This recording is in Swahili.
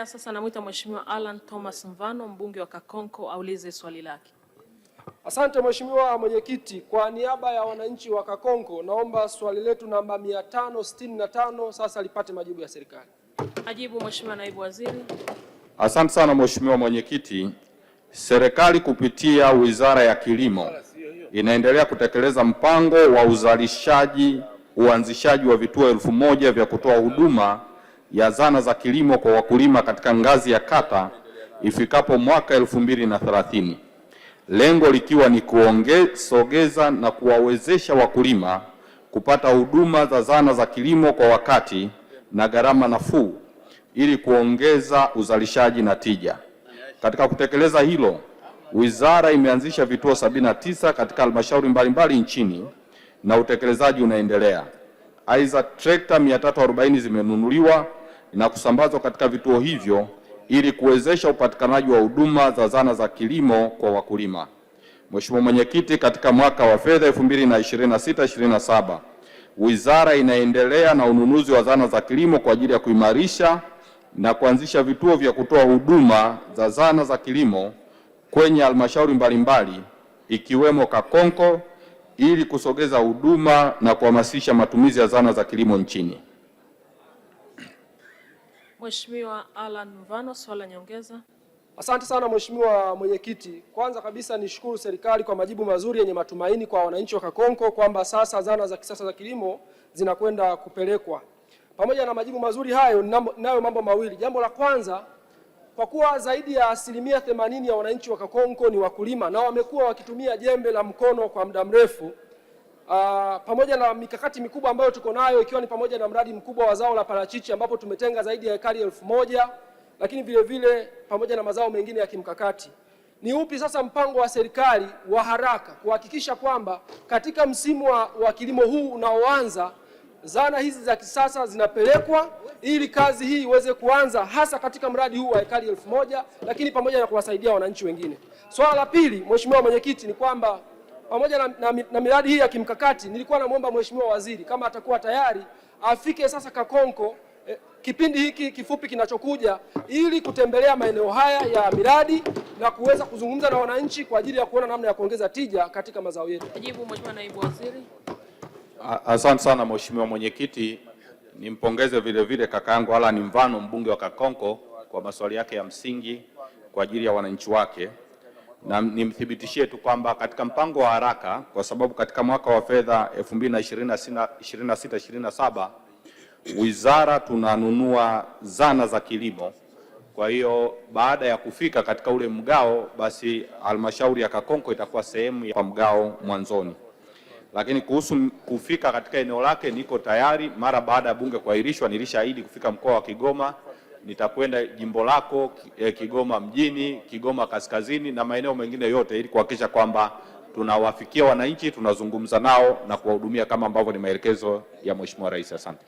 kuendelea, sasa namuita Mheshimiwa Alan Thomas Mvano, mbunge wa Kakonko, aulize swali lake. Asante Mheshimiwa Mwenyekiti, kwa niaba ya wananchi wa Kakonko naomba swali letu namba 565 sasa lipate majibu ya serikali. Ajibu Mheshimiwa Naibu Waziri. Asante sana Mheshimiwa Mwenyekiti. Serikali kupitia Wizara ya Kilimo inaendelea kutekeleza mpango wa uanzishaji wa vituo 1000 vya kutoa huduma ya zana za kilimo kwa wakulima katika ngazi ya kata ifikapo mwaka 2030. Lengo likiwa ni kusogeza na kuwawezesha wakulima kupata huduma za zana za kilimo kwa wakati na gharama nafuu ili kuongeza uzalishaji na tija. Katika kutekeleza hilo, wizara imeanzisha vituo 79 katika halmashauri mbalimbali nchini na utekelezaji unaendelea. Aidha, trekta 340 zimenunuliwa na kusambazwa katika vituo hivyo ili kuwezesha upatikanaji wa huduma za zana za kilimo kwa wakulima. Mheshimiwa Mwenyekiti, katika mwaka wa fedha 2026/27 wizara inaendelea na ununuzi wa zana za kilimo kwa ajili ya kuimarisha na kuanzisha vituo vya kutoa huduma za zana za kilimo kwenye halmashauri mbalimbali ikiwemo Kakonko ili kusogeza huduma na kuhamasisha matumizi ya zana za kilimo nchini. Mheshimiwa Alan Mvano, swala nyongeza. Asante sana Mheshimiwa Mwenyekiti. Kwanza kabisa nishukuru serikali kwa majibu mazuri yenye matumaini kwa wananchi wa Kakonko kwamba sasa zana za kisasa za kilimo zinakwenda kupelekwa. Pamoja na majibu mazuri hayo, nayo mambo mawili. Jambo la kwanza, kwa kuwa zaidi ya 80% ya wananchi wa Kakonko ni wakulima na wamekuwa wakitumia jembe la mkono kwa muda mrefu, pamoja na mikakati mikubwa ambayo tuko nayo ikiwa ni pamoja na mradi mkubwa wa zao la parachichi ambapo tumetenga zaidi ya ekari 1000, lakini vile vile pamoja na mazao mengine ya kimkakati. Ni upi sasa mpango wa serikali wa haraka kuhakikisha kwamba katika msimu wa kilimo huu unaoanza zana hizi za kisasa zinapelekwa ili kazi hii iweze kuanza hasa katika mradi huu wa ekari 1000, lakini pamoja na kuwasaidia wananchi wengine? Swala la pili, Mheshimiwa Mwenyekiti, ni kwamba pamoja na miradi hii ya kimkakati nilikuwa namuomba Mheshimiwa Waziri kama atakuwa tayari afike sasa Kakonko kipindi hiki kifupi kinachokuja ili kutembelea maeneo haya ya miradi na kuweza kuzungumza na wananchi kwa ajili ya kuona namna ya kuongeza tija katika mazao yetu. Ajibu Mheshimiwa Naibu Waziri. Asante sana Mheshimiwa Mwenyekiti. Nimpongeze vile vile kakaangu Alan Mvano, mbunge wa Kakonko, kwa maswali yake ya msingi kwa ajili ya wananchi wake, na nimthibitishie tu kwamba katika mpango wa haraka, kwa sababu katika mwaka wa fedha 2026/27 wizara tunanunua zana za kilimo. Kwa hiyo baada ya kufika katika ule mgao, basi halmashauri ya Kakonko itakuwa sehemu ya mgao mwanzoni. Lakini kuhusu kufika katika eneo lake, niko tayari. Mara baada ya bunge kuahirishwa, nilishaahidi kufika mkoa wa Kigoma. Nitakwenda jimbo lako Kigoma mjini, Kigoma kaskazini na maeneo mengine yote ili kuhakikisha kwamba tunawafikia wananchi, tunazungumza nao na kuwahudumia kama ambavyo ni maelekezo ya Mheshimiwa Rais. Asante.